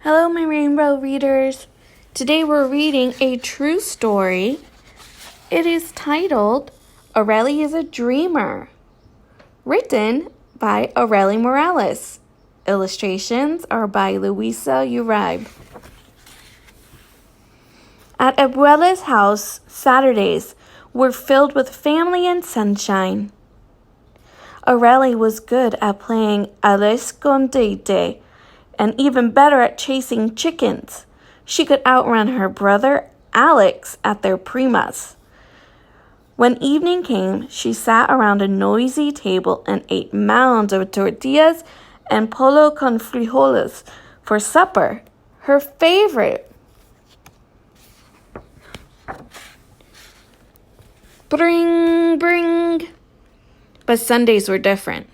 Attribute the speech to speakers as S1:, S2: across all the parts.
S1: Hello, my rainbow readers. Today we're reading a true story. It is titled, Areli is a Dreamer, written by Areli Morales. Illustrations are by Luisa Uribe. At Abuela's house, Saturdays were filled with family and sunshine. Areli was good at playing al escondite and even better at chasing chickens. She could outrun her brother Alex at their primas. When evening came, she sat around a noisy table and ate mounds of tortillas and pollo con frijoles for supper, her favorite. Bring, bring. But Sundays were different.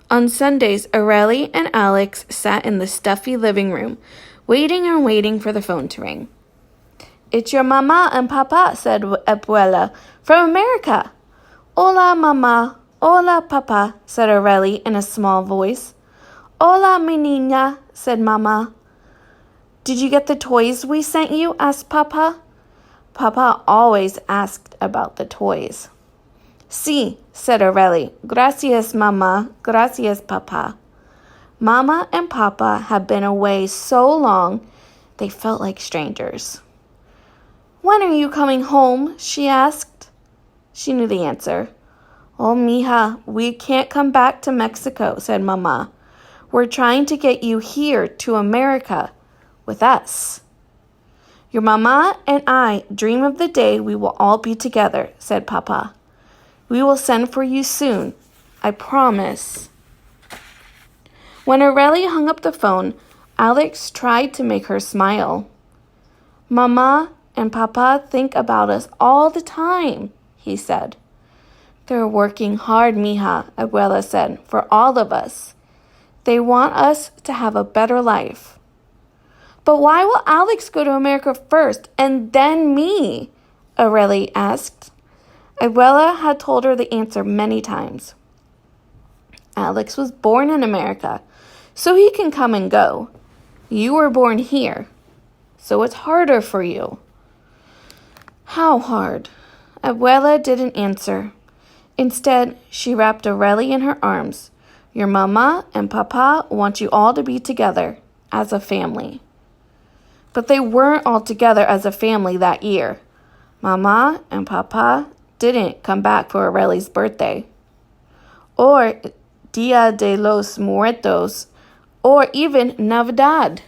S1: On Sundays, Areli and Alex sat in the stuffy living room, waiting and waiting for the phone to ring. "It's your mama and papa," said Abuela, "from America." "Hola, mama. Hola, papa," said Areli in a small voice. "Hola, mi niña," said mama. "Did you get the toys we sent you?" asked papa. Papa always asked about the toys. "Sí," said Areli. "Gracias, mama. Gracias, papa." Mama and papa had been away so long, they felt like strangers. "When are you coming home?" she asked. She knew the answer. "Oh, mija, we can't come back to Mexico," said mama. "We're trying to get you here to America with us." "Your mama and I dream of the day we will all be together," said papa. "We will send for you soon, I promise." When Areli hung up the phone, Alex tried to make her smile. "Mama and Papa think about us all the time," he said. "They're working hard, mija," Abuela said, "for all of us. They want us to have a better life." "But why will Alex go to America first and then me?" Areli asked. Abuela had told her the answer many times. Alex was born in America, so he can come and go. You were born here, so it's harder for you. How hard? Abuela didn't answer. Instead, she wrapped Areli in her arms. Your mama and papa want you all to be together as a family. But they weren't all together as a family that year. Mama and papa didn't come back for Areli's birthday, or Dia de los Muertos, or even Navidad.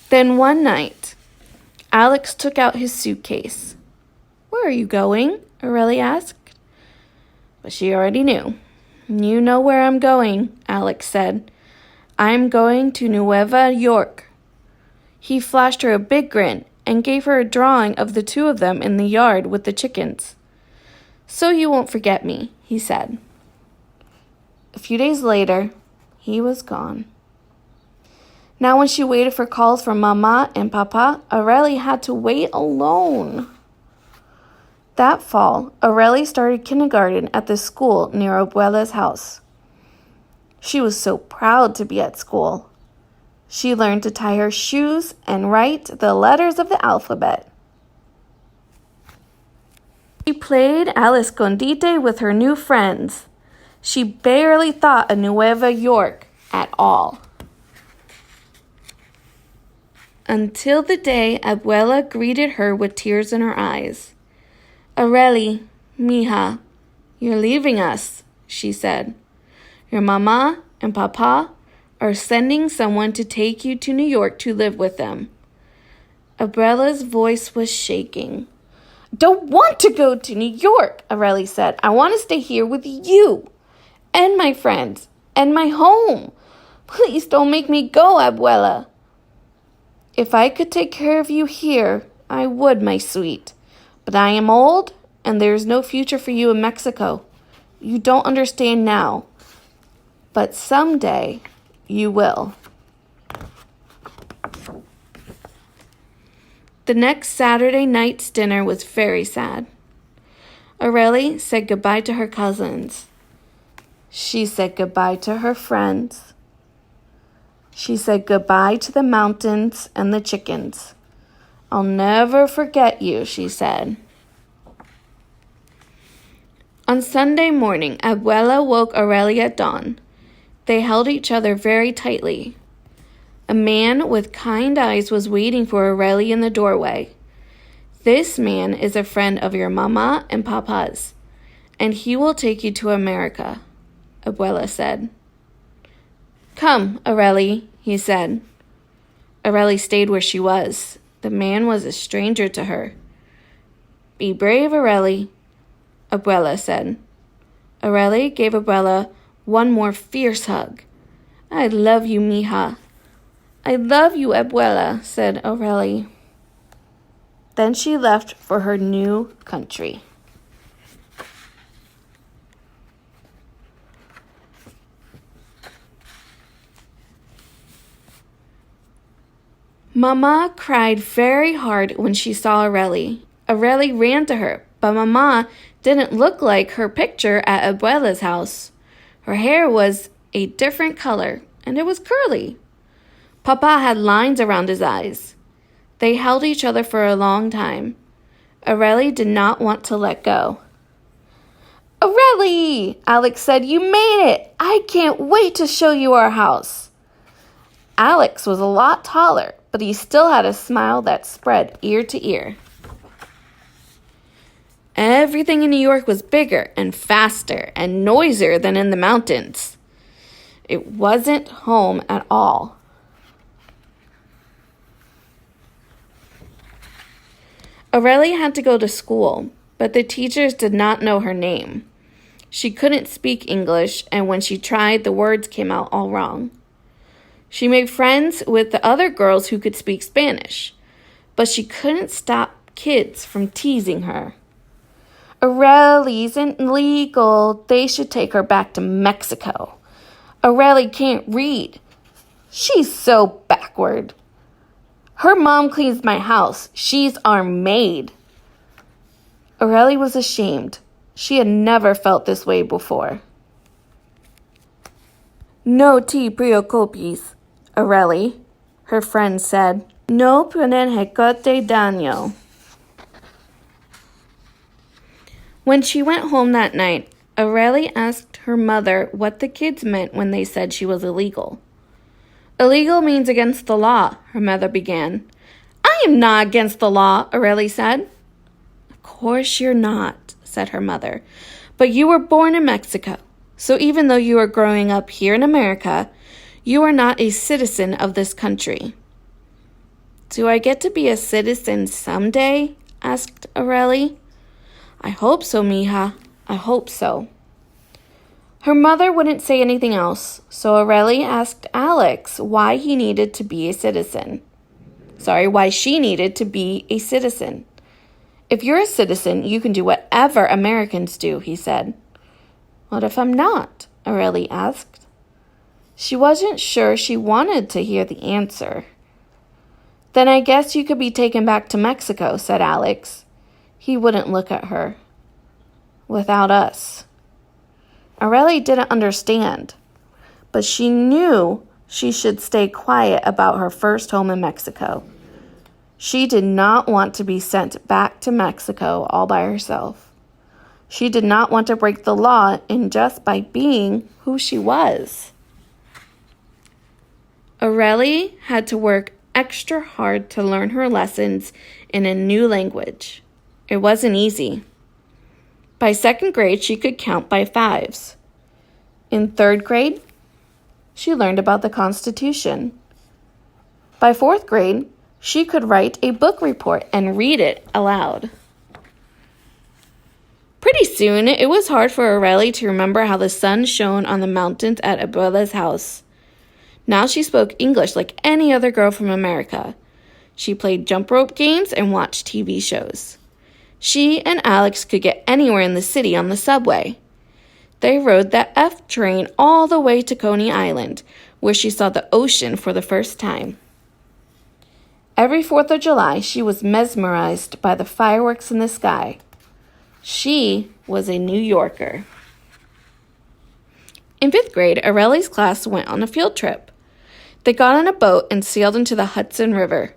S1: Then one night, Alex took out his suitcase. "Where are you going?" Areli asked. But she already knew. "You know where I'm going," Alex said. "I'm going to Nueva York." He flashed her a big grin and gave her a drawing of the two of them in the yard with the chickens. "So you won't forget me," he said. A few days later, he was gone. Now when she waited for calls from Mama and Papa, Areli had to wait alone. That fall, Areli started kindergarten at the school near Abuela's house. She was so proud to be at school. She learned to tie her shoes and write the letters of the alphabet. She played al escondite with her new friends. She barely thought of Nueva York at all. Until the day Abuela greeted her with tears in her eyes. "Areli, mija, you're leaving us," she said. "Your mama and papa are sending someone to take you to New York to live with them." Abuela's voice was shaking. "Don't want to go to New York," Areli said. "I want to stay here with you and my friends and my home. Please don't make me go, Abuela." "If I could take care of you here, I would, my sweet. But I am old, and there is no future for you in Mexico. You don't understand now, but someday you will." The next Saturday night's dinner was very sad. Areli said goodbye to her cousins. She said goodbye to her friends. She said goodbye to the mountains and the chickens. I'll never forget you, she said. On Sunday morning, Abuela woke Areli at dawn. They held each other very tightly. A man with kind eyes was waiting for Areli in the doorway. This man is a friend of your mama and papa's, and he will take you to America, Abuela said. Come, Areli, he said. Areli stayed where she was. The man was a stranger to her. Be brave, Areli, Abuela said. Areli gave Abuela one more fierce hug. I love you, mija. I love you, Abuela, said Areli. Then she left for her new country. Mama cried very hard when she saw Areli. Areli ran to her, but Mama didn't look like her picture at Abuela's house. Her hair was a different color, and it was curly. Papa had lines around his eyes. They held each other for a long time. Areli did not want to let go. Areli, Alex said, you made it. I can't wait to show you our house. Alex was a lot taller, but he still had a smile that spread ear to ear. Everything in New York was bigger and faster and noisier than in the mountains. It wasn't home at all. Areli had to go to school, but the teachers did not know her name. She couldn't speak English, and when she tried, the words came out all wrong. She made friends with the other girls who could speak Spanish, but she couldn't stop kids from teasing her. Areli isn't legal. They should take her back to Mexico. Areli can't read. She's so backward. Her mom cleans my house. She's our maid. Areli was ashamed. She had never felt this way before. No te preocupes, Areli, her friend said. No pueden hacerte daño. When she went home that night, Areli asked her mother what the kids meant when they said she was illegal. Illegal means against the law, her mother began. I am not against the law, Areli said. Of course you're not, said her mother. But you were born in Mexico, so even though you are growing up here in America, you are not a citizen of this country. Do I get to be a citizen someday? Asked Areli. I hope so, mija. I hope so. Her mother wouldn't say anything else, so Areli asked Alex why she needed to be a citizen. If you're a citizen, you can do whatever Americans do, he said. What if I'm not? Areli asked. She wasn't sure she wanted to hear the answer. Then I guess you could be taken back to Mexico, said Alex. He wouldn't look at her. Without us. Areli didn't understand, but she knew she should stay quiet about her first home in Mexico. She did not want to be sent back to Mexico all by herself. She did not want to break the law in just by being who she was. Areli had to work extra hard to learn her lessons in a new language. It wasn't easy. By second grade, she could count by fives. In third grade, she learned about the Constitution. By fourth grade, she could write a book report and read it aloud. Pretty soon, it was hard for Areli to remember how the sun shone on the mountains at Abuela's house. Now she spoke English like any other girl from America. She played jump rope games and watched TV shows. She and Alex could get anywhere in the city on the subway. They rode the F train all the way to Coney Island, where she saw the ocean for the first time. Every 4th of July, she was mesmerized by the fireworks in the sky. She was a New Yorker. In 5th grade, Areli's class went on a field trip. They got on a boat and sailed into the Hudson River.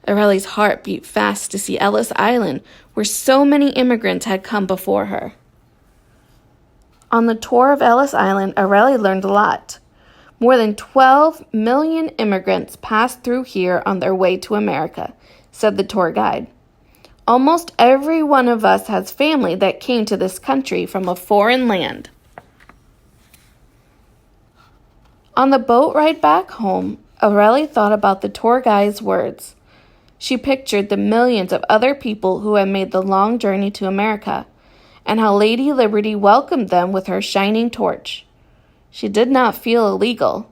S1: Areli's heart beat fast to see Ellis Island, where so many immigrants had come before her. On the tour of Ellis Island, Areli learned a lot. More than 12 million immigrants passed through here on their way to America, said the tour guide. Almost every one of us has family that came to this country from a foreign land. On the boat ride back home, Areli thought about the tour guide's words. She pictured the millions of other people who had made the long journey to America, and how Lady Liberty welcomed them with her shining torch. She did not feel illegal.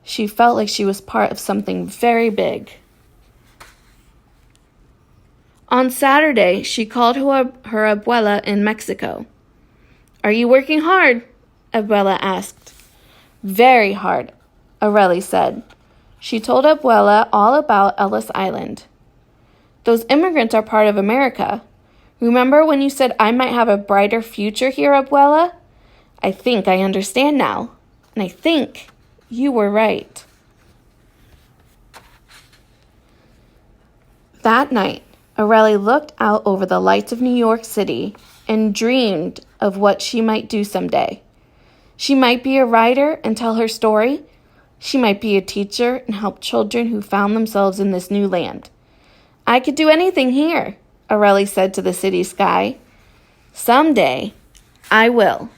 S1: She felt like she was part of something very big. On Saturday, she called her abuela in Mexico. "Are you working hard?" Abuela asked. "Very hard," Areli said. She told Abuela all about Ellis Island. "Those immigrants are part of America. Remember when you said I might have a brighter future here, Abuela? I think I understand now, and I think you were right." That night, Areli looked out over the lights of New York City and dreamed of what she might do someday. She might be a writer and tell her story. She might be a teacher and help children who found themselves in this new land. "I could do anything here," Areli said to the city sky. "Someday, I will."